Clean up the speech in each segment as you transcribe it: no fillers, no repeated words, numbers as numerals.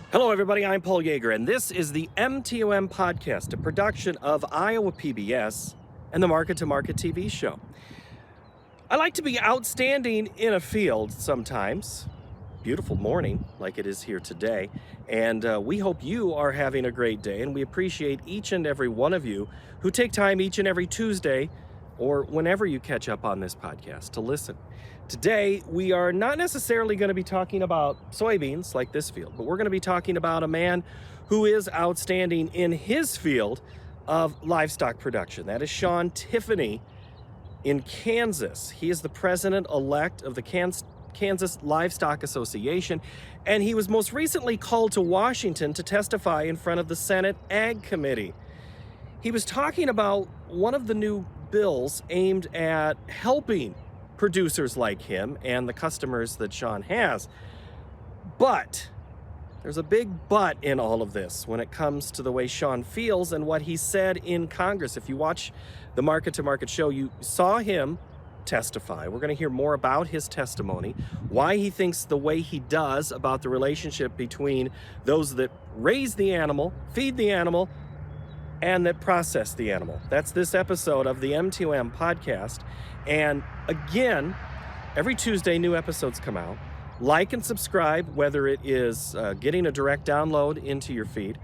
Hello, everybody. I'm Paul Yeager, and this is the MTOM podcast, a production of Iowa PBS and the Market to Market TV show. I like to be outstanding in a field sometimes. Beautiful morning, like it is here today. And we hope you are having a great day, and we appreciate each and every one of you who take time each and every Tuesday or whenever you catch up on this podcast to listen. Today, we are not necessarily going to be talking about soybeans like this field, but we're going to be talking about a man who is outstanding in his field of livestock production. That is Shawn Tiffany in Kansas. He is the president-elect of the Kansas Livestock Association, and he was most recently called to Washington to testify in front of the Senate Ag Committee. He was talking about one of the new bills aimed at helping producers like him and the customers that Shawn has. But there's a big but in all of this when it comes to the way Shawn feels and what he said in Congress. If you watch the Market to Market show, you saw him testify. We're going to hear more about his testimony, why he thinks the way he does about the relationship between those that raise the animal, feed the animal, and that process the animal. That's this episode of the M2M podcast. And again, every Tuesday, new episodes come out. Like and subscribe, whether it is getting a direct download into your feed.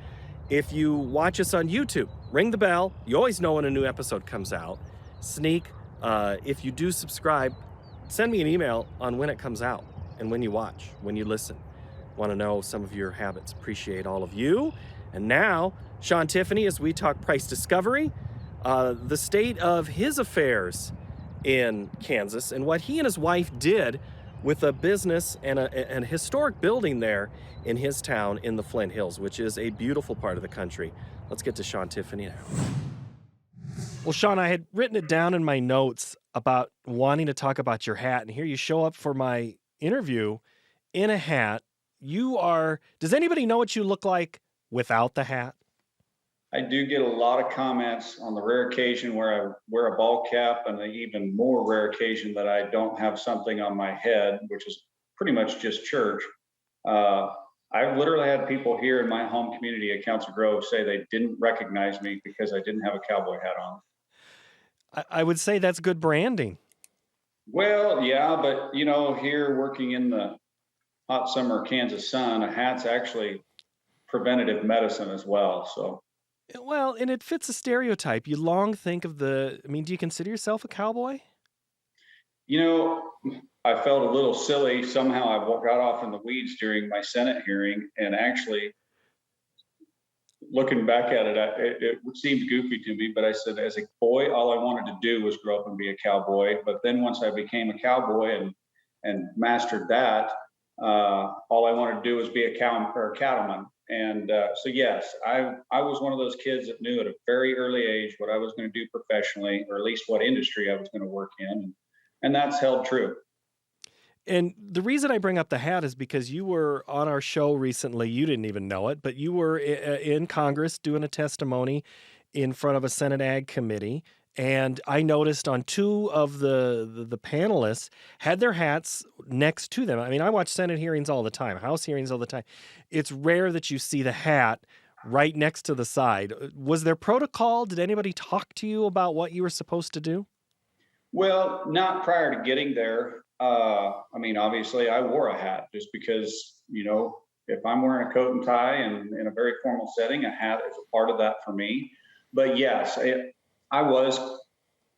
If you watch us on YouTube, ring the bell. You always know when a new episode comes out. Sneak. If you do subscribe, send me an email on when it comes out and when you watch, when you listen. Want to know some of your habits. Appreciate all of you. And now, Shawn Tiffany, as we talk price discovery, the state of his affairs in Kansas and what he and his wife did with a business and a historic building there in his town in the Flint Hills, which is a beautiful part of the country. Let's get to Shawn Tiffany now. Well, Shawn, I had written it down in my notes about wanting to talk about your hat, and here you show up for my interview in a hat. Does anybody know what you look like without the hat? I do get a lot of comments on the rare occasion where I wear a ball cap, and the even more rare occasion that I don't have something on my head, which is pretty much just church. I've literally had people here in my home community at Council Grove say they didn't recognize me because I didn't have a cowboy hat on. I would say that's good branding. Well, yeah, but here working in the hot summer Kansas sun, a hat's actually preventative medicine as well. So. Well, and it fits a stereotype. You long think of do you consider yourself a cowboy? I felt a little silly. Somehow I got off in the weeds during my Senate hearing, and actually looking back at it, it seemed goofy to me, but I said, as a boy, all I wanted to do was grow up and be a cowboy. But then once I became a cowboy and mastered that, all I wanted to do was be a cattleman. And so, yes, I was one of those kids that knew at a very early age what I was going to do professionally, or at least what industry I was going to work in. And that's held true. And the reason I bring up the hat is because you were on our show recently. You didn't even know it, but you were in Congress doing a testimony in front of a Senate Ag Committee. And I noticed on two of the panelists had their hats next to them. I mean, I watch Senate hearings all the time, House hearings all the time. It's rare that you see the hat right next to the side. Was there protocol? Did anybody talk to you about what you were supposed to do? Well, not prior to getting there. Obviously I wore a hat just because, if I'm wearing a coat and tie and in a very formal setting, a hat is a part of that for me. But yes, I was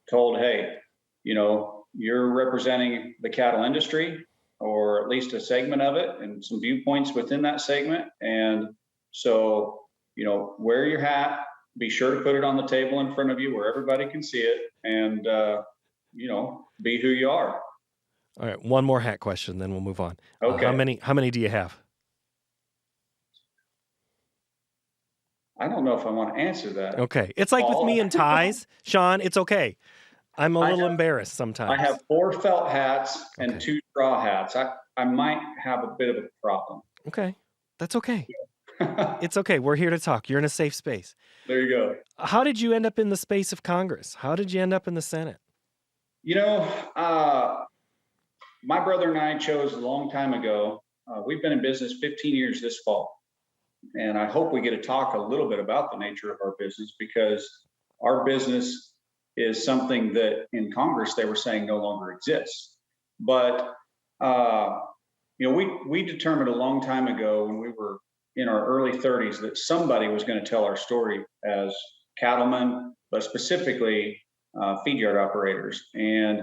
told, hey, you're representing the cattle industry, or at least a segment of it, and some viewpoints within that segment. And so, wear your hat, be sure to put it on the table in front of you where everybody can see it, and, be who you are. All right, one more hat question, then we'll move on. Okay. How many do you have? I don't know if I want to answer that. Okay. It's like with me and ties, Shawn, it's okay. I'm a little embarrassed sometimes. I have 4 felt hats and 2 straw hats. I might have a bit of a problem. Okay. That's okay. It's okay. We're here to talk. You're in a safe space. There you go. How did you end up in the space of Congress? How did you end up in the Senate? My brother and I chose a long time ago. We've been in business 15 years this fall. and I hope we get to talk a little bit about the nature of our business, because our business is something that in Congress they were saying no longer exists. But uh, we determined a long time ago when we were in our early 30s that somebody was going to tell our story as cattlemen, but specifically feed yard operators. And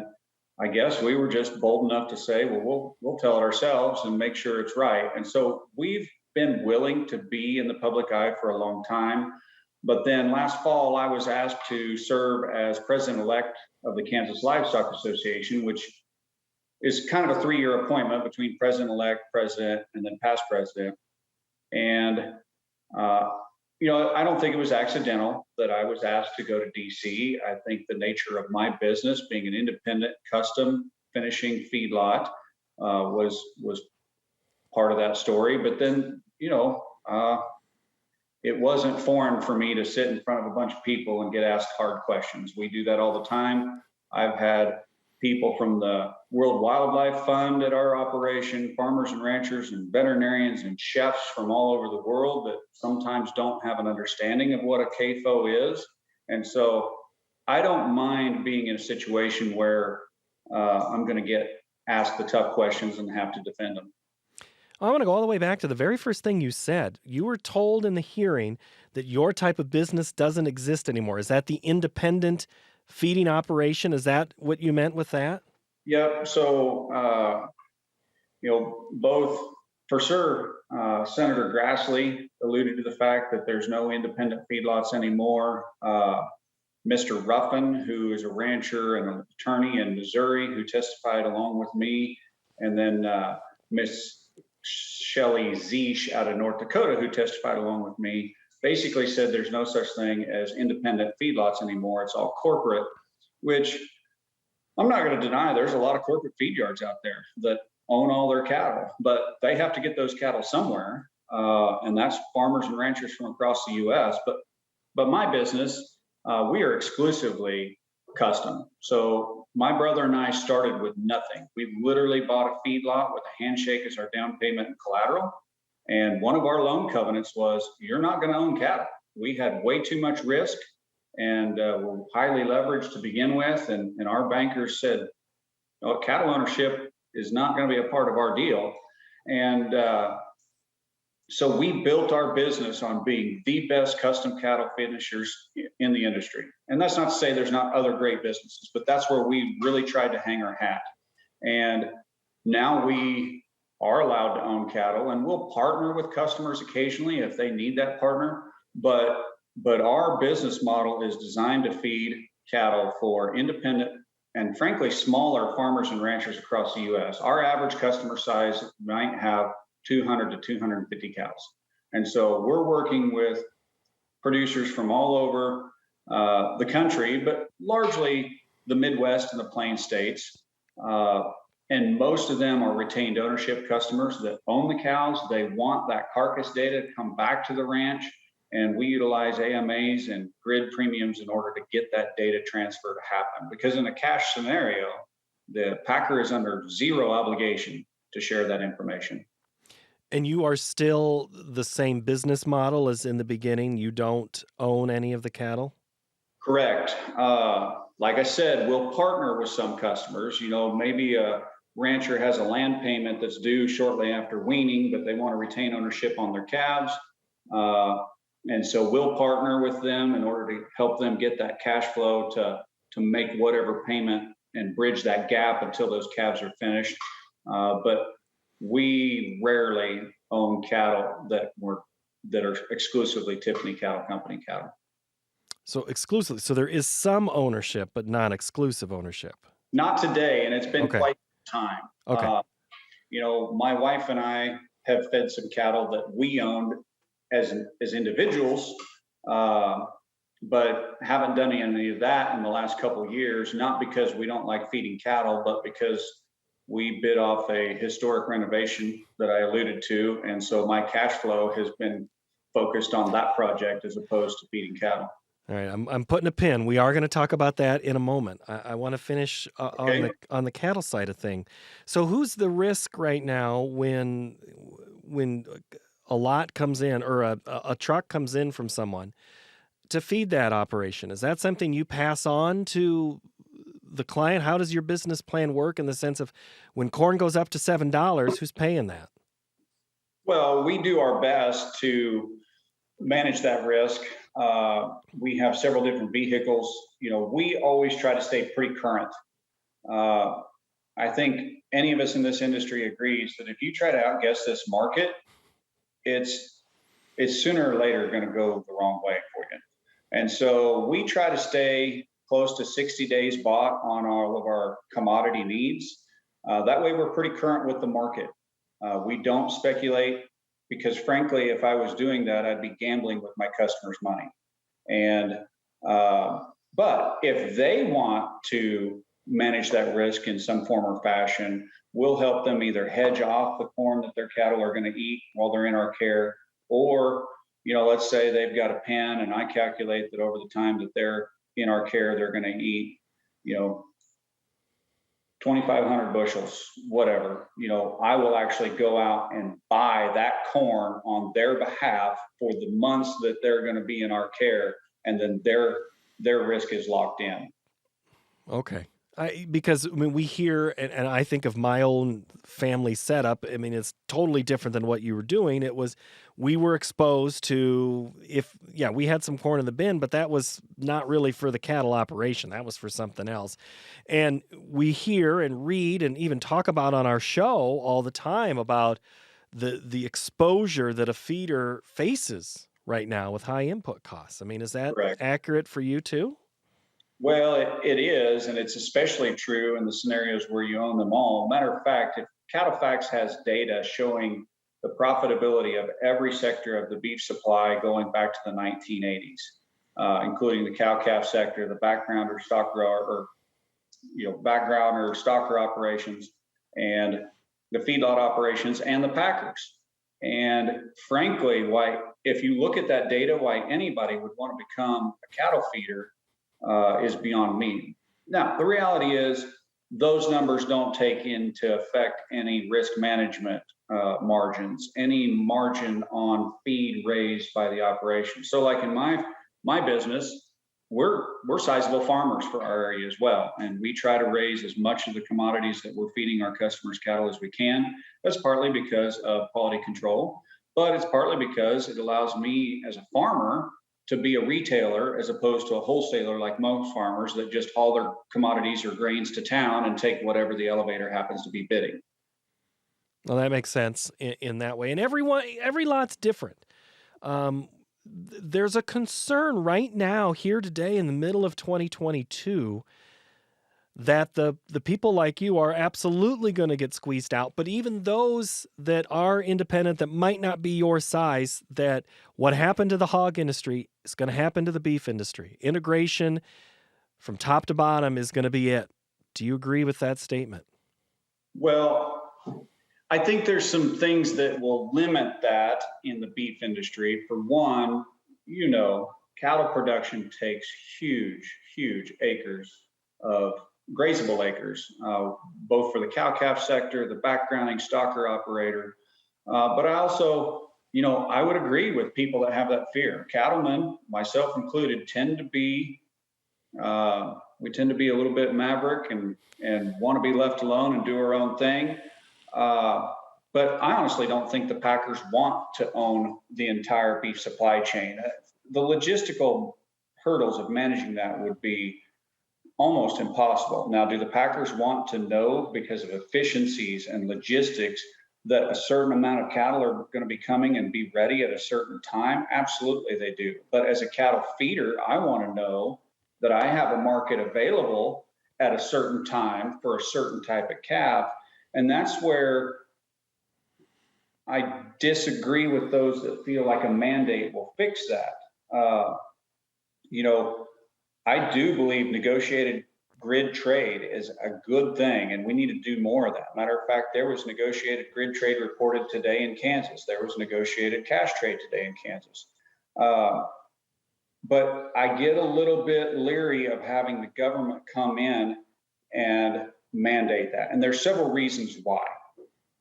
I guess we were just bold enough to say, well, we'll tell it ourselves and make sure it's right. And so we've been willing to be in the public eye for a long time. But then last fall, I was asked to serve as president-elect of the Kansas Livestock Association, which is kind of a 3-year appointment between president-elect, president, and then past president. And uh, I don't think it was accidental that I was asked to go to DC. I think the nature of my business, being an independent custom finishing feedlot, was part of that story. But then, it wasn't foreign for me to sit in front of a bunch of people and get asked hard questions. We do that all the time. I've had people from the World Wildlife Fund at our operation, farmers and ranchers and veterinarians and chefs from all over the world that sometimes don't have an understanding of what a CAFO is. And so I don't mind being in a situation where I'm going to get asked the tough questions and have to defend them. I want to go all the way back to the very first thing you said. You were told in the hearing that your type of business doesn't exist anymore. Is that the independent feeding operation? Is that what you meant with that? Yep. So, both for sure, Senator Grassley alluded to the fact that there's no independent feedlots anymore. Mr. Ruffin, who is a rancher and an attorney in Missouri, who testified along with me, and then Miss Shelley Zeesh out of North Dakota, who testified along with me, basically said there's no such thing as independent feedlots anymore. It's all corporate, which I'm not going to deny. There's a lot of corporate feed yards out there that own all their cattle, but they have to get those cattle somewhere, and that's farmers and ranchers from across the U.S. But my business, we are exclusively custom. So my brother and I started with nothing. We literally bought a feedlot with a handshake as our down payment and collateral. And one of our loan covenants was, you're not going to own cattle. We had way too much risk, and we're highly leveraged to begin with. And our bankers said, oh, cattle ownership is not going to be a part of our deal. And so we built our business on being the best custom cattle finishers in the industry. And that's not to say there's not other great businesses, but that's where we really tried to hang our hat. And now we are allowed to own cattle, and we'll partner with customers occasionally if they need that partner. But our business model is designed to feed cattle for independent and frankly smaller farmers and ranchers across the U.S. Our average customer size might have 200 to 250 cows. And so we're working with producers from all over the country, but largely the Midwest and the Plain states. And most of them are retained ownership customers that own the cows. They want that carcass data to come back to the ranch. And we utilize AMAs and grid premiums in order to get that data transfer to happen. Because in a cash scenario, the packer is under zero obligation to share that information. And you are still the same business model as in the beginning? You don't own any of the cattle? Correct. Like I said, we'll partner with some customers. Maybe a rancher has a land payment that's due shortly after weaning, but they want to retain ownership on their calves. And so we'll partner with them in order to help them get that cash flow to make whatever payment and bridge that gap until those calves are finished. But we rarely own cattle that are exclusively Tiffany Cattle Company cattle. So exclusively. So there is some ownership, but non-exclusive ownership. Not today, and it's been quite some time. Okay. My wife and I have fed some cattle that we owned as individuals, but haven't done any of that in the last couple of years, not because we don't like feeding cattle, but because we bid off a historic renovation that I alluded to. And so my cash flow has been focused on that project as opposed to feeding cattle. All right, I'm putting a pin. We are going to talk about that in a moment. I want to finish on the cattle side of thing. So who's the risk right now when a lot comes in, or a truck comes in from someone to feed that operation, is that something you pass on to the client? How does your business plan work in the sense of when corn goes up to $7, who's paying that? Well, we do our best to manage that risk. We have several different vehicles. We always try to stay pretty current. Uh, I think any of us in this industry agrees that if you try to outguess this market, it's it's sooner or later going to go the wrong way for you. And so we try to stay close to 60 days bought on all of our commodity needs. That way, we're pretty current with the market. We don't speculate because, frankly, if I was doing that, I'd be gambling with my customers' money. And but if they want to manage that risk in some form or fashion, we'll help them either hedge off the corn that their cattle are going to eat while they're in our care, or let's say they've got a pen, and I calculate that over the time that they're in our care, they're going to eat, you know, 2,500 bushels, whatever. I will actually go out and buy that corn on their behalf for the months that they're going to be in our care, and then their risk is locked in. Okay. Because we hear, and I think of my own family setup. I mean, it's totally different than what you were doing. We were exposed to, we had some corn in the bin, but that was not really for the cattle operation. That was for something else. And we hear and read and even talk about on our show all the time about the exposure that a feeder faces right now with high input costs. I mean, is that Correct. accurate for you too? Well, it is, and it's especially true in the scenarios where you own them all. Matter of fact, if CattleFax has data showing the profitability of every sector of the beef supply going back to the 1980s, including the cow-calf sector, the background or stock grower, or background or stocker operations, and the feedlot operations, and the packers. And frankly, if you look at that data, why anybody would want to become a cattle feeder is beyond me. Now, the reality is those numbers don't take into effect any risk management margins, any margin on feed raised by the operation. So, like in my business, we're sizable farmers for our area as well, and we try to raise as much of the commodities that we're feeding our customers' cattle as we can. That's partly because of quality control, but it's partly because it allows me as a farmer to be a retailer as opposed to a wholesaler like most farmers that just haul their commodities or grains to town and take whatever the elevator happens to be bidding. Well, that makes sense in that way. And every lot's different. There's a concern right now here today in the middle of 2022 that the people like you are absolutely going to get squeezed out. But even those that are independent, that might not be your size, that what happened to the hog industry is going to happen to the beef industry. Integration from top to bottom is going to be it. Do you agree with that statement? Well, I think there's some things that will limit that in the beef industry. For one, cattle production takes huge acres of grazable acres, both for the cow-calf sector, the backgrounding stocker operator. But I also, I would agree with people that have that fear. Cattlemen, myself included, tend to be a little bit maverick and want to be left alone and do our own thing. But I honestly don't think the packers want to own the entire beef supply chain. The logistical hurdles of managing that would be almost impossible. Now, do the packers want to know, because of efficiencies and logistics, that a certain amount of cattle are going to be coming and be ready at a certain time? Absolutely, they do. But as a cattle feeder, I want to know that I have a market available at a certain time for a certain type of calf. And that's where I disagree with those that feel like a mandate will fix that. I do believe negotiated grid trade is a good thing, and we need to do more of that. Matter of fact, there was negotiated grid trade reported today in Kansas. There was negotiated cash trade today in Kansas. But I get a little bit leery of having the government come in and mandate that. And there's several reasons why.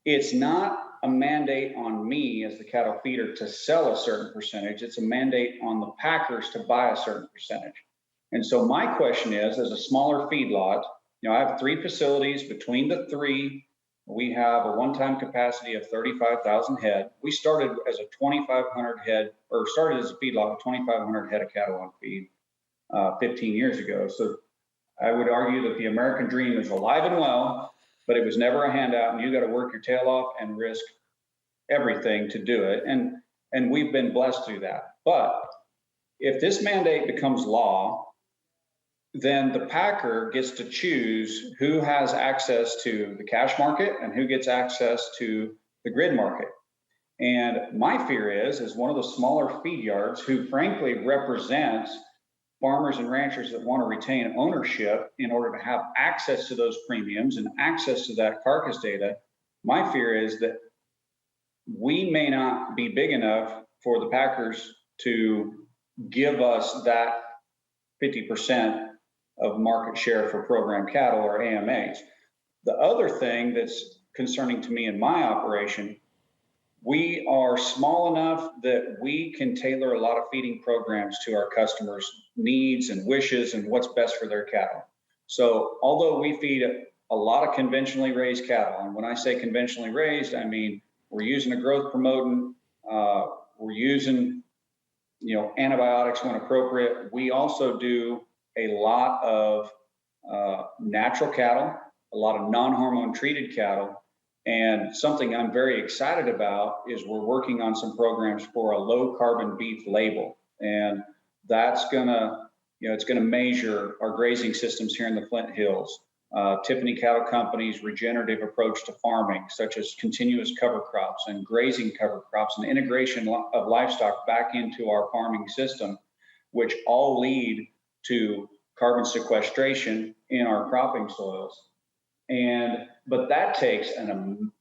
It's not a mandate on me as the cattle feeder to sell a certain percentage. It's a mandate on the packers to buy a certain percentage. And so my question is, as a smaller feedlot, I have 3 facilities. Between the 3, we have a one-time capacity of 35,000 head. We started as a 2,500 head, or started as a feedlot with 2,500 head of cattle on feed 15 years ago. So I would argue that the American dream is alive and well, but it was never a handout, and you got to work your tail off and risk everything to do it. And we've been blessed through that. But if this mandate becomes law, then the packer gets to choose who has access to the cash market and who gets access to the grid market. And my fear is one of the smaller feed yards who frankly represents farmers and ranchers that want to retain ownership in order to have access to those premiums and access to that carcass data. My fear is that we may not be big enough for the packers to give us that 50% of market share for program cattle or AMAs. The other thing that's concerning to me in my operation, we are small enough that we can tailor a lot of feeding programs to our customers' needs and wishes and what's best for their cattle. So although we feed a lot of conventionally raised cattle, and when I say conventionally raised, I mean we're using a growth promotant, we're using antibiotics when appropriate. We also do a lot of natural cattle, a lot of non-hormone treated cattle. And something I'm very excited about is we're working on some programs for a low carbon beef label. And that's gonna, it's gonna measure our grazing systems here in the Flint Hills. Tiffany Cattle Company's regenerative approach to farming, such as continuous cover crops and grazing cover crops and integration of livestock back into our farming system, which all lead to carbon sequestration in our cropping soils. But that takes an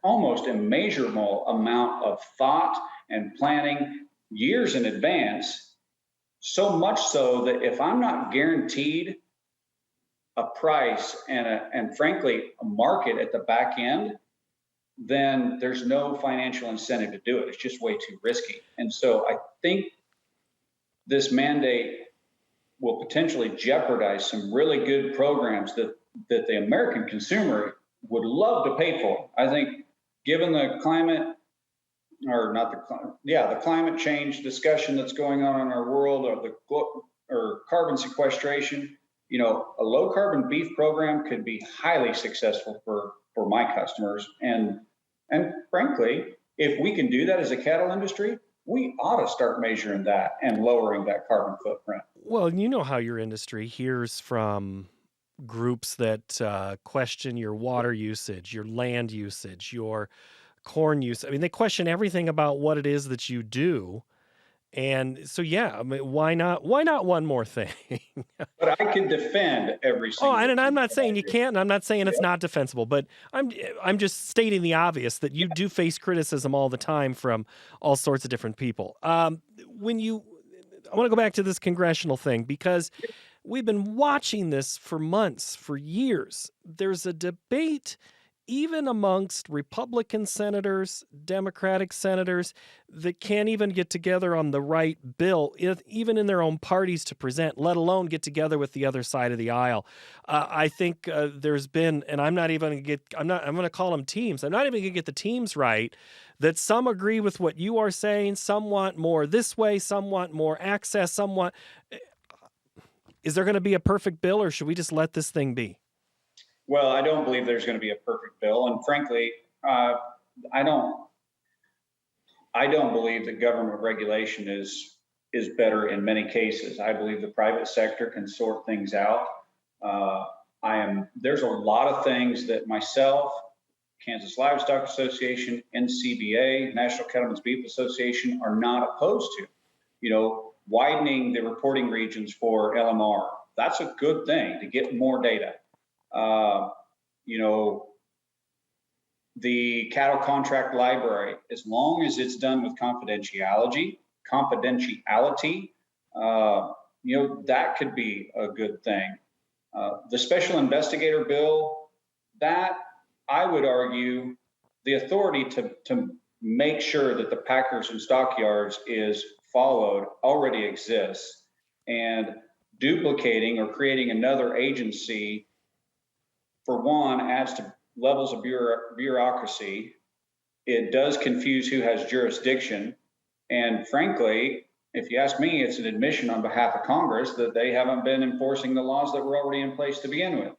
almost immeasurable amount of thought and planning years in advance, so much so that if I'm not guaranteed a price and frankly a market at the back end, then there's no financial incentive to do it. It's just way too risky. And so I think this mandate will potentially jeopardize some really good programs that the American consumer would love to pay for. I think given the climate, or not the climate change discussion that's going on in our world, or carbon sequestration, a low carbon beef program could be highly successful for my customers. And frankly, if we can do that as a cattle industry, we ought to start measuring that and lowering that carbon footprint. Well, you know how your industry hears from groups that question your water usage, your land usage, your corn use. I mean, they question everything about what it is that you do. And so, yeah, I mean, why not one more thing? But I can defend every single. Oh, and I'm not saying you can't, and I'm not saying it's not defensible, but I'm just stating the obvious that you do face criticism all the time from all sorts of different people. I want to go back to this congressional thing because we've been watching this for months, for years. There's a debate even amongst Republican senators, Democratic senators, that can't even get together on the right bill, even in their own parties to present, let alone get together with the other side of the aisle. I think there's been, and I'm going to call them teams. I'm not even going to get the teams right, that some agree with what you are saying. Some want more this way. Some want more access. Some want. Is there going to be a perfect bill, or should we just let this thing be? Well, I don't believe there's going to be a perfect bill, and frankly, I don't believe that government regulation is better in many cases. I believe the private sector can sort things out. There's a lot of things that myself, Kansas Livestock Association, NCBA, National Cattlemen's Beef Association, are not opposed to. Widening the reporting regions for LMR. That's a good thing to get more data. The cattle contract library, as long as it's done with confidentiality, that could be a good thing. The special investigator bill, that I would argue the authority to make sure that the packers and stockyards is followed already exists, and duplicating or creating another agency, for one, adds to levels of bureaucracy. It does confuse who has jurisdiction. And frankly, if you ask me, it's an admission on behalf of Congress that they haven't been enforcing the laws that were already in place to begin with.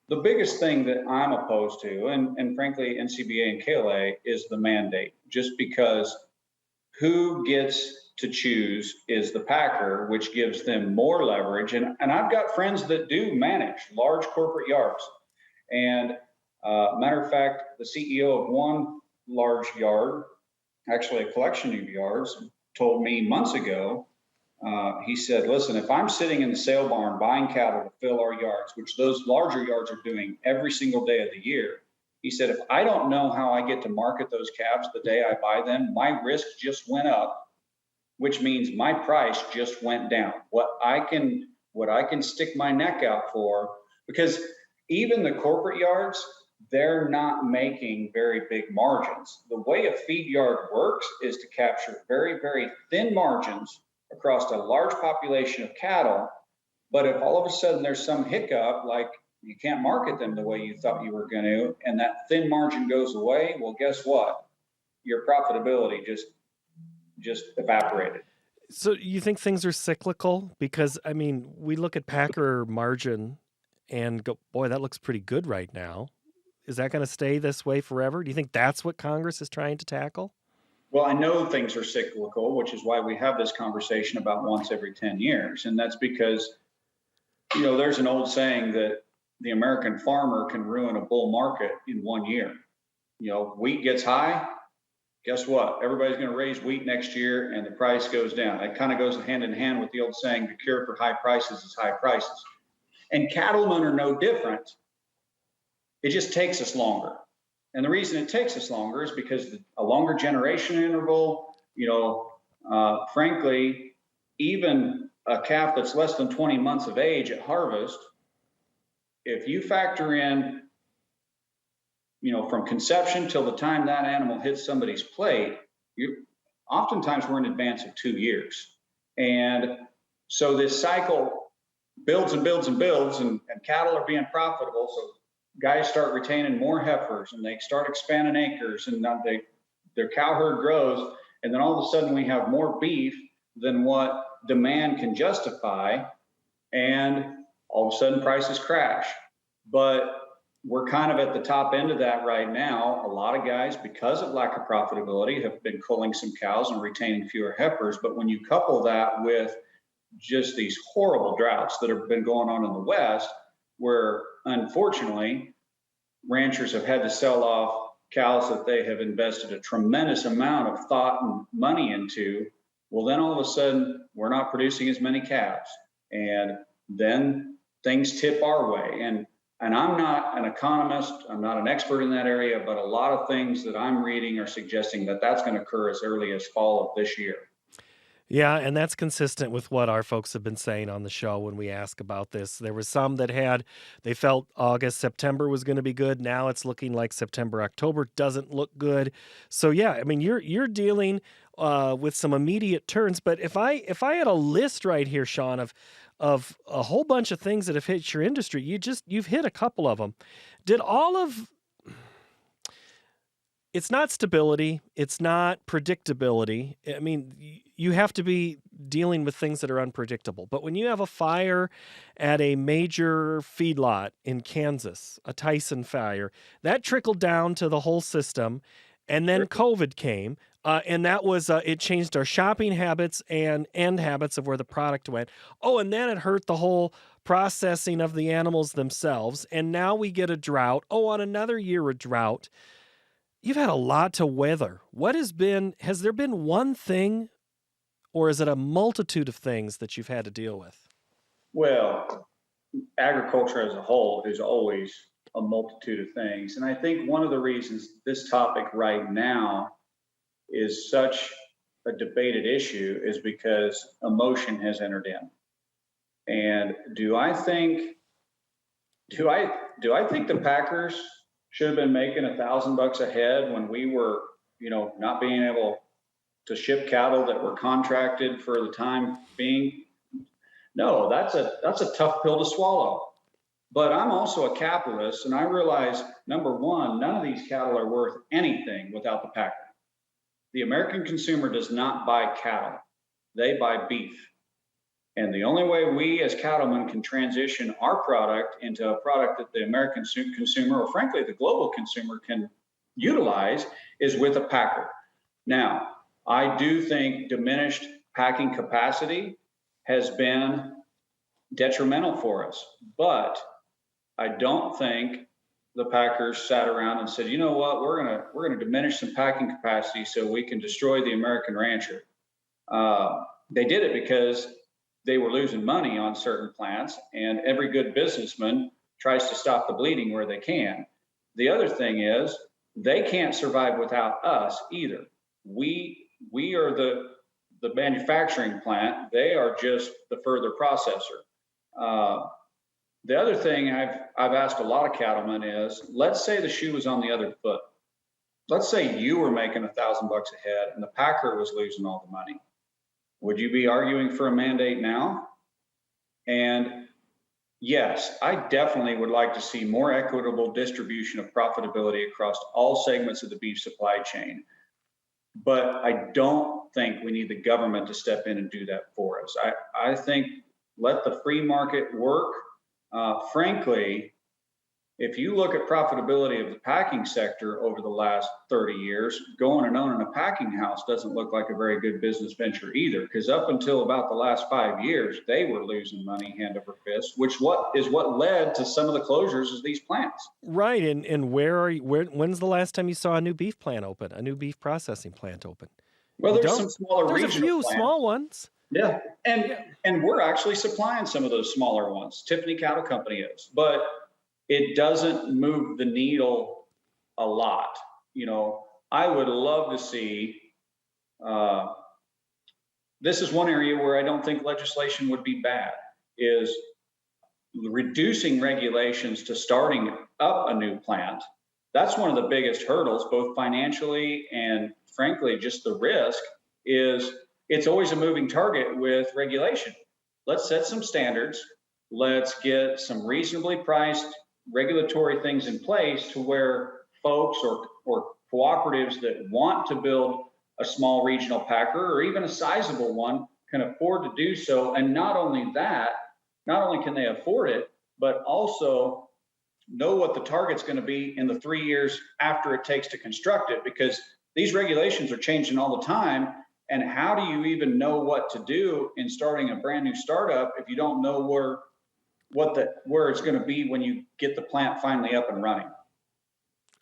The biggest thing that I'm opposed to, and frankly, NCBA and KLA, is the mandate, just because who gets to choose is the packer, which gives them more leverage. And I've got friends that do manage large corporate yards. And matter of fact, the CEO of one large yard, actually a collection of yards, told me months ago, he said, listen, if I'm sitting in the sale barn buying cattle to fill our yards, which those larger yards are doing every single day of the year, he said, if I don't know how I get to market those calves the day I buy them, my risk just went up, which means my price just went down. What I can stick my neck out for, because even the corporate yards, they're not making very big margins. The way a feed yard works is to capture very, very thin margins across a large population of cattle. But if all of a sudden there's some hiccup, like you can't market them the way you thought you were going to, and that thin margin goes away, well, guess what? Your profitability just evaporated. So you think things are cyclical? Because I mean, we look at packer margin and go, boy, that looks pretty good right now. Is that going to stay this way forever? Do you think that's what Congress is trying to tackle? Well, I know things are cyclical, which is why we have this conversation about once every 10 years. And that's because, there's an old saying that the American farmer can ruin a bull market in 1 year. Wheat gets high. Guess what? Everybody's going to raise wheat next year and the price goes down. It kind of goes hand in hand with the old saying, the cure for high prices is high prices. And cattlemen are no different. It just takes us longer. And the reason it takes us longer is because a longer generation interval, frankly, even a calf that's less than 20 months of age at harvest, if you factor in, from conception till the time that animal hits somebody's plate, oftentimes we're in advance of 2 years. And so this cycle builds and builds and builds, and cattle are being profitable. So guys start retaining more heifers and they start expanding acres, and their cow herd grows. And then all of a sudden we have more beef than what demand can justify. And all of a sudden prices crash. But we're kind of at the top end of that right now. A lot of guys, because of lack of profitability, have been culling some cows and retaining fewer heifers. But when you couple that with just these horrible droughts that have been going on in the West, where unfortunately ranchers have had to sell off cows that they have invested a tremendous amount of thought and money into, well, then all of a sudden we're not producing as many calves, and then things tip our way. And I'm not an economist, I'm not an expert in that area, but a lot of things that I'm reading are suggesting that that's going to occur as early as fall of this year. Yeah, and that's consistent with what our folks have been saying on the show when we ask about this. There was some that they felt August, September was going to be good. Now it's looking like September, October doesn't look good. So yeah, I mean, you're dealing with some immediate turns. But if I had a list right here, Shawn, of a whole bunch of things that have hit your industry, you've hit a couple of them. It's not stability. It's not predictability. I mean, you have to be dealing with things that are unpredictable. But when you have a fire at a major feedlot in Kansas, a Tyson fire, that trickled down to the whole system. And then COVID came, and that was it changed our shopping habits and end habits of where the product went. Oh, and then it hurt the whole processing of the animals themselves. And now we get a drought. Oh, on another year of drought. You've had a lot to weather. Has there been one thing, or is it a multitude of things that you've had to deal with? Well, agriculture as a whole is always a multitude of things. And I think one of the reasons this topic right now is such a debated issue is because emotion has entered in. And do I think the Packers should have been making $1,000 a head when we were, not being able to ship cattle that were contracted for the time being. No, that's a tough pill to swallow. But I'm also a capitalist, and I realize, number one, none of these cattle are worth anything without the packer. The American consumer does not buy cattle. They buy beef. And the only way we as cattlemen can transition our product into a product that the American consumer, or frankly, the global consumer, can utilize is with a packer. Now, I do think diminished packing capacity has been detrimental for us, but I don't think the packers sat around and said, you know what, we're gonna diminish some packing capacity so we can destroy the American rancher. They did it because they were losing money on certain plants, and every good businessman tries to stop the bleeding where they can. The other thing is they can't survive without us either. We are the manufacturing plant. They are just the further processor. The other thing I've asked a lot of cattlemen is, let's say the shoe was on the other foot. Let's say you were making $1,000 a head and the packer was losing all the money. Would you be arguing for a mandate now? And yes, I definitely would like to see more equitable distribution of profitability across all segments of the beef supply chain. But I don't think we need the government to step in and do that for us. I think let the free market work. Frankly, if you look at profitability of the packing sector over the last 30 years, going and owning a packing house doesn't look like a very good business venture either, because up until about the last 5 years, they were losing money hand over fist, which is what led to some of the closures of these plants. Right, and when's the last time you saw a new beef plant open, a new beef processing plant open? Well, there's some smaller regional There's a few plants. small ones. Yeah, and we're actually supplying some of those smaller ones. Tiffany Cattle Company is, but it doesn't move the needle a lot. I would love to see, this is one area where I don't think legislation would be bad, is reducing regulations to starting up a new plant. That's one of the biggest hurdles, both financially and frankly, just the risk is it's always a moving target with regulation. Let's set some standards. Let's get some reasonably priced regulatory things in place to where folks or cooperatives that want to build a small regional packer or even a sizable one can afford to do so. And not only that, not only can they afford it, but also know what the target's going to be in the 3 years after it takes to construct it, because these regulations are changing all the time. And how do you even know what to do in starting a brand new startup if you don't know where it's going to be when you get the plant finally up and running?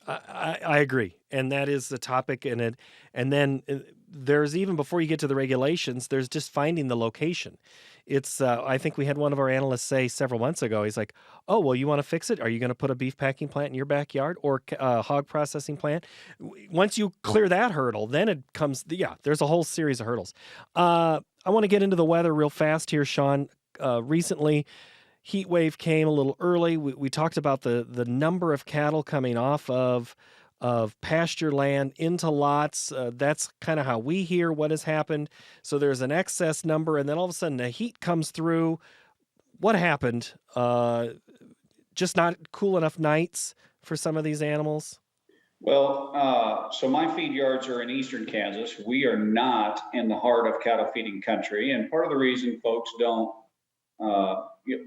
I agree, and that is the topic. And then there's, even before you get to the regulations, there's just finding the location. It's I think we had one of our analysts say several months ago, he's like, oh, well, you want to fix it? Are you going to put a beef packing plant in your backyard or a hog processing plant? Once you clear that hurdle, then it comes, there's a whole series of hurdles. I want to get into the weather real fast here, Shawn. Recently, heat wave came a little early. We talked about the number of cattle coming off of pasture land into lots. That's kind of how we hear what has happened. So there's an excess number, and then all of a sudden the heat comes through. What happened? Just not cool enough nights for some of these animals? Well, so my feed yards are in eastern Kansas. We are not in the heart of cattle feeding country. And part of the reason folks don't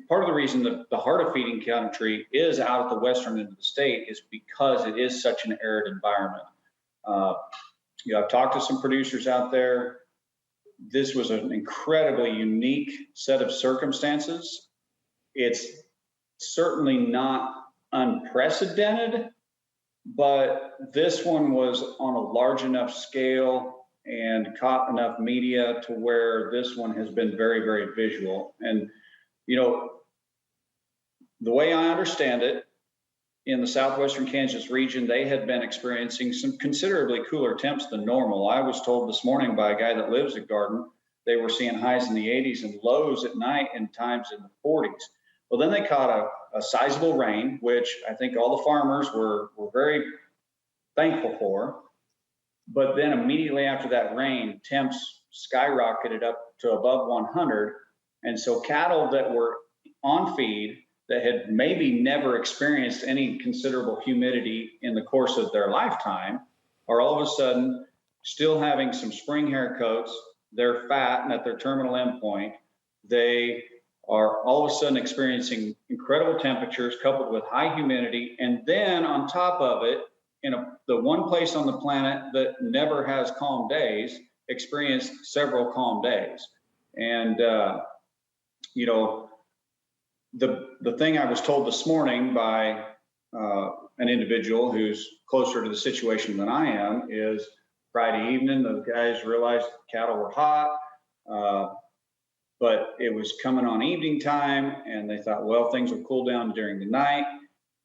part of the reason that the heart of feeding country is out at the western end of the state is because it is such an arid environment. I've talked to some producers out there. This was an incredibly unique set of circumstances. It's certainly not unprecedented, but this one was on a large enough scale and caught enough media to where this one has been very, very visual. And, the way I understand it, in the southwestern Kansas region, they had been experiencing some considerably cooler temps than normal. I was told this morning by a guy that lives at Garden, they were seeing highs in the 80s and lows at night and times in the 40s. Well, then they caught a sizable rain, which I think all the farmers were very thankful for. But then immediately after that rain, temps skyrocketed up to above 100. And so cattle that were on feed that had maybe never experienced any considerable humidity in the course of their lifetime are all of a sudden still having some spring hair coats. They're fat and at their terminal endpoint. They are all of a sudden experiencing incredible temperatures coupled with high humidity. And then on top of it, the one place on the planet that never has calm days, experienced several calm days. And, you know, the thing I was told this morning by an individual who's closer to the situation than I am is Friday evening, the guys realized cattle were hot, but it was coming on evening time, and they thought, well, things will cool down during the night.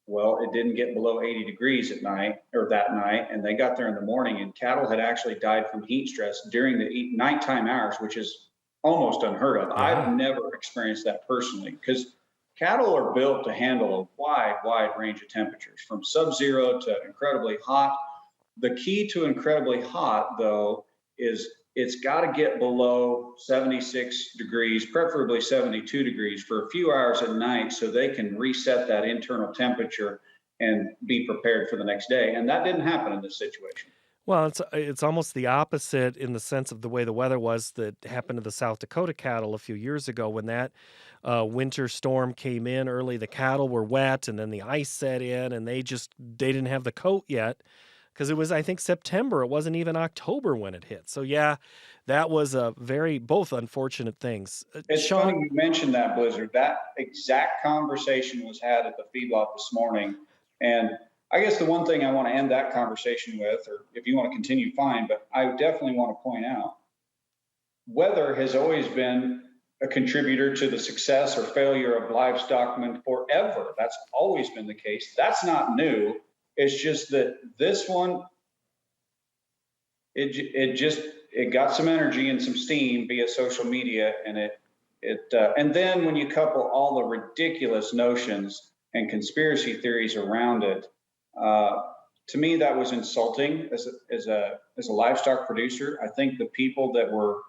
Well, it didn't get below 80 degrees at night or that night, and they got there in the morning, and cattle had actually died from heat stress during the nighttime hours, which is almost unheard of. Yeah. I've never experienced that personally because cattle are built to handle a wide range of temperatures, from sub-zero to incredibly hot. The key to incredibly hot, though, is it's got to get below 76 degrees, preferably 72 degrees for a few hours at night so they can reset that internal temperature and be prepared for the next day. And that didn't happen in this situation. Well, it's almost the opposite in the sense of the way the weather was that happened to the South Dakota cattle a few years ago when that winter storm came in early. The cattle were wet, and then the ice set in, and they didn't have the coat yet because it was, I think, September. It wasn't even October when it hit. So yeah, that was both unfortunate things. It's Shawn, funny you mentioned that, Blizzard. That exact conversation was had at the feedlot this morning, and I guess the one thing I want to end that conversation with, or if you want to continue, fine, but I definitely want to point out, weather has always been a contributor to the success or failure of livestockmen forever. That's always been the case. That's not new. It's just that this one, it got some energy and some steam via social media, and and then when you couple all the ridiculous notions and conspiracy theories around it, to me, that was insulting as a livestock producer. I think the people that were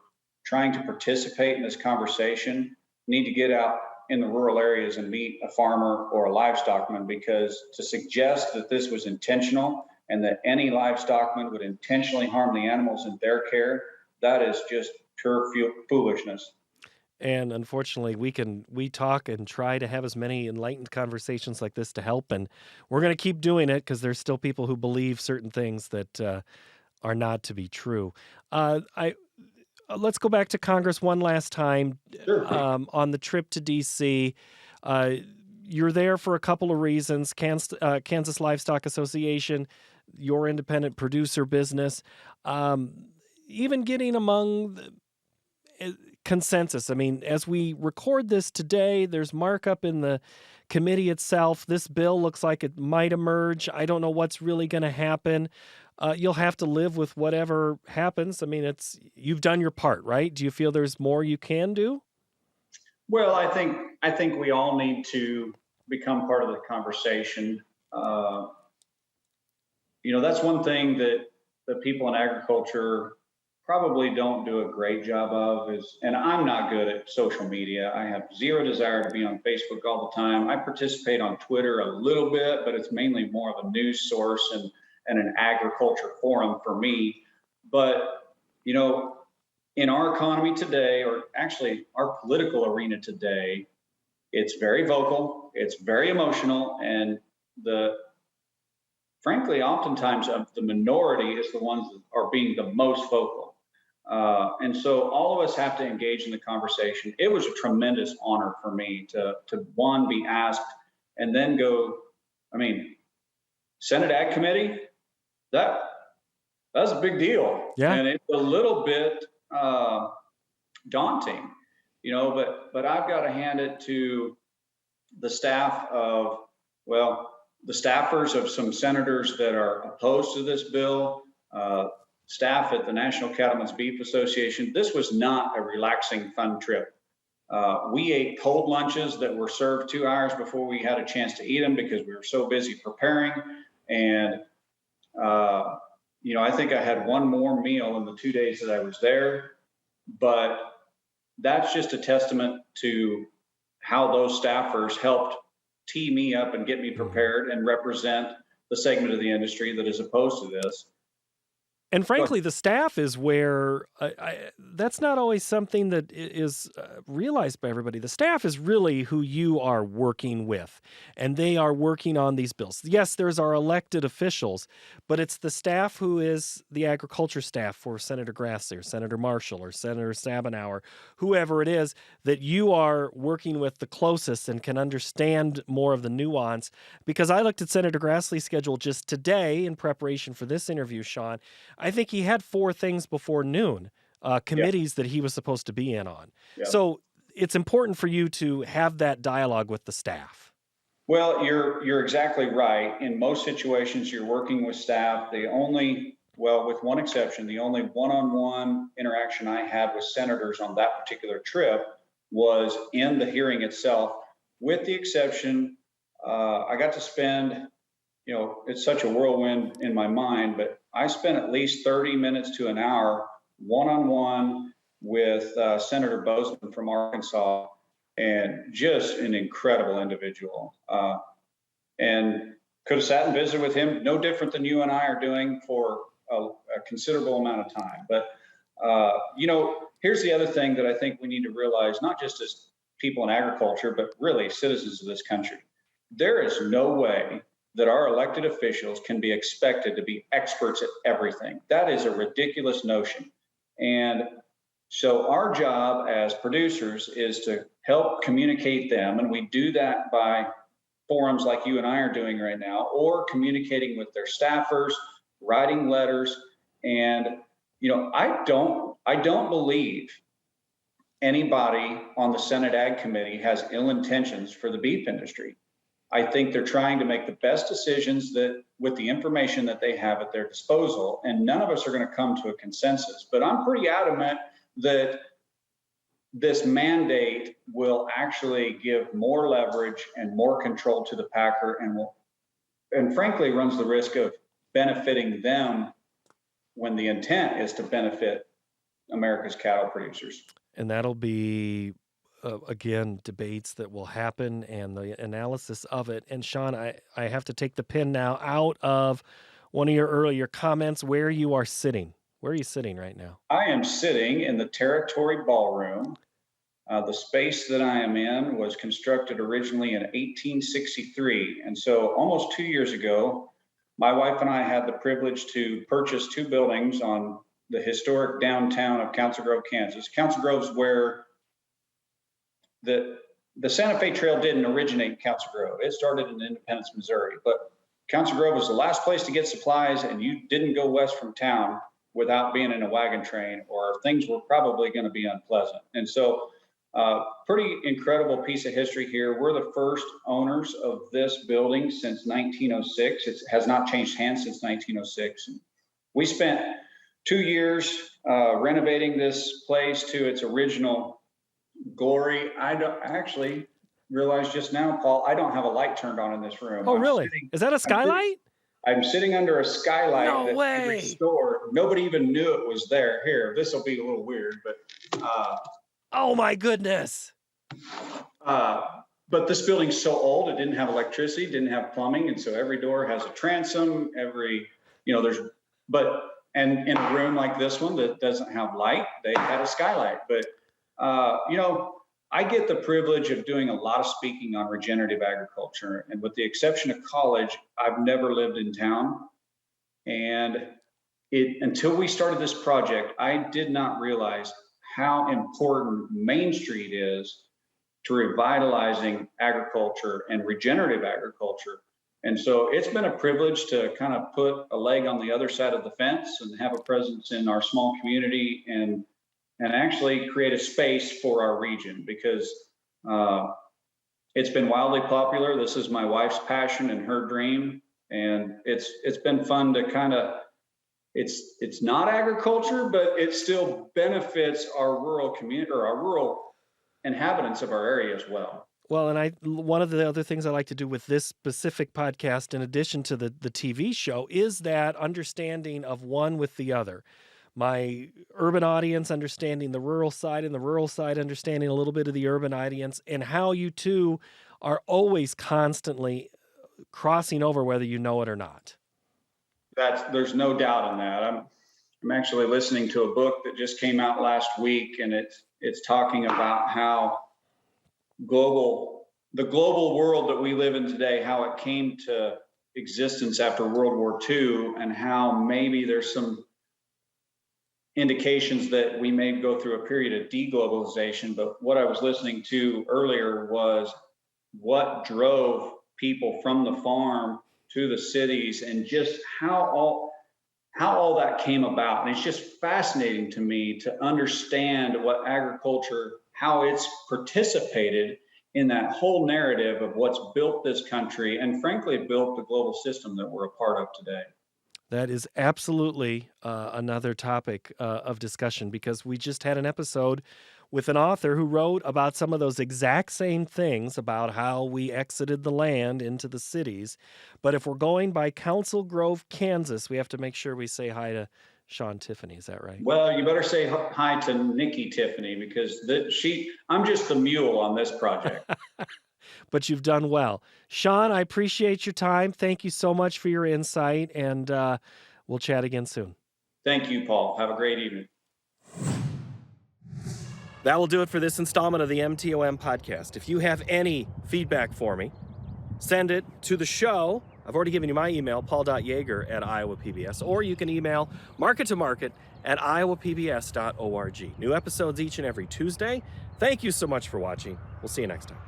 trying to participate in this conversation need to get out in the rural areas and meet a farmer or a livestockman, because to suggest that this was intentional and that any livestockman would intentionally harm the animals in their care, that is just pure foolishness. and unfortunately, we talk and try to have as many enlightened conversations like this to help, and we're going to keep doing it because there's still people who believe certain things that are not to be true. Let's go back to Congress one last time. Sure. On the trip to D.C. You're there for a couple of reasons: Kansas Livestock Association, your independent producer business, even getting among consensus. I mean, as we record this today, there's markup in the committee itself. This bill looks like it might emerge. I don't know what's really going to happen. You'll have to live with whatever happens. I mean, you've done your part, right? Do you feel there's more you can do? Well, I think we all need to become part of the conversation. That's one thing that the people in agriculture probably don't do a great job of and I'm not good at social media. I have zero desire to be on Facebook all the time. I participate on Twitter a little bit, but it's mainly more of a news source and an agriculture forum for me. But, in our economy today, or actually our political arena today, it's very vocal, it's very emotional, and frankly, oftentimes the minority is the ones that are being the most vocal. And so all of us have to engage in the conversation. It was a tremendous honor for me to one, be asked, and then go, Senate Ag Committee, that's a big deal. Yeah. And it's a little bit daunting, but I've got to hand it to the staff the staffers of some senators that are opposed to this bill, staff at the National Cattlemen's Beef Association. This was not a relaxing, fun trip. We ate cold lunches that were served 2 hours before we had a chance to eat them because we were so busy preparing. And, I think I had one more meal in the 2 days that I was there, but that's just a testament to how those staffers helped tee me up and get me prepared and represent the segment of the industry that is opposed to this. And frankly, the staff is where that's not always something that is realized by everybody. The staff is really who you are working with, and they are working on these bills. Yes, there's our elected officials, but it's the staff who is the agriculture staff for Senator Grassley or Senator Marshall or Senator Sabinower, whoever it is, that you are working with the closest and can understand more of the nuance. Because I looked at Senator Grassley's schedule just today in preparation for this interview, Shawn. I think he had 4 things before noon, committees that he was supposed to be in on. So it's important for you to have that dialogue with the staff. Well, you're exactly right. In most situations, you're working with staff. With one exception, the only one-on-one interaction I had with senators on that particular trip was in the hearing itself, with the exception, I got to spend, it's such a whirlwind in my mind, but I spent at least 30 minutes to an hour one-on-one with Senator Bozeman from Arkansas, and just an incredible individual. And could have sat and visited with him, no different than you and I are doing for a considerable amount of time. But, here's the other thing that I think we need to realize, not just as people in agriculture, but really citizens of this country. There is no way that our elected officials can be expected to be experts at everything. That is a ridiculous notion. And so our job as producers is to help communicate them. And we do that by forums like you and I are doing right now, or communicating with their staffers, writing letters. And, I don't believe anybody on the Senate Ag Committee has ill intentions for the beef industry. I think they're trying to make the best decisions that with the information that they have at their disposal, and none of us are going to come to a consensus. But I'm pretty adamant that this mandate will actually give more leverage and more control to the packer, and frankly runs the risk of benefiting them when the intent is to benefit America's cattle producers. And that'll be again, debates that will happen and the analysis of it. And Shawn, I have to take the pin now out of one of your earlier comments where you are sitting. Where are you sitting right now? I am sitting in the Territory Ballroom. The space that I am in was constructed originally in 1863. And so almost 2 years ago, my wife and I had the privilege to purchase 2 buildings on the historic downtown of Council Grove, Kansas. Council Grove's where the Santa Fe Trail didn't originate in Council Grove. It started in Independence, Missouri. But Council Grove was the last place to get supplies, and you didn't go west from town without being in a wagon train, or things were probably going to be unpleasant. And so pretty incredible piece of history here. We're the first owners of this building since 1906. It has not changed hands since 1906. And we spent 2 years renovating this place to its original glory. I actually realized just now, Paul, I don't have a light turned on in this room. Oh, really? Is that a skylight? I'm sitting under a skylight. No way. Restored. Nobody even knew it was there. Here, this will be a little weird, but oh my goodness. But this building's so old, it didn't have electricity, didn't have plumbing, and so every door has a transom. And in a room like this one that doesn't have light, they had a skylight. But I get the privilege of doing a lot of speaking on regenerative agriculture, and with the exception of college, I've never lived in town. And until we started this project, I did not realize how important Main Street is to revitalizing agriculture and regenerative agriculture. And so it's been a privilege to kind of put a leg on the other side of the fence and have a presence in our small community and actually create a space for our region, because it's been wildly popular. This is my wife's passion and her dream. And it's been fun to kind of, it's not agriculture, but it still benefits our rural community or our rural inhabitants of our area as well. Well, and one of the other things I like to do with this specific podcast, in addition to the TV show, is that understanding of one with the other. My urban audience understanding the rural side, and the rural side understanding a little bit of the urban audience, and how you two are always constantly crossing over, whether you know it or not. There's no doubt in that. I'm actually listening to a book that just came out last week, and it's talking about how the global world that we live in today, how it came to existence after World War II, and how maybe there's some indications that we may go through a period of deglobalization. But what I was listening to earlier was what drove people from the farm to the cities, and just how all that came about. And it's just fascinating to me to understand what agriculture, how it's participated in that whole narrative of what's built this country, and frankly built the global system that we're a part of today. That is absolutely another topic of discussion, because we just had an episode with an author who wrote about some of those exact same things about how we exited the land into the cities. But if we're going by Council Grove, Kansas, we have to make sure we say hi to Shawn Tiffany. Is that right? Well, you better say hi to Nikki Tiffany, because I'm just the mule on this project. But you've done well. Shawn, I appreciate your time. Thank you so much for your insight, and we'll chat again soon. Thank you, Paul. Have a great evening. That will do it for this installment of the MTOM podcast. If you have any feedback for me, send it to the show. I've already given you my email, paul.yeager@iowapbs, or you can email market2market@iowapbs.org. New episodes each and every Tuesday. Thank you so much for watching. We'll see you next time.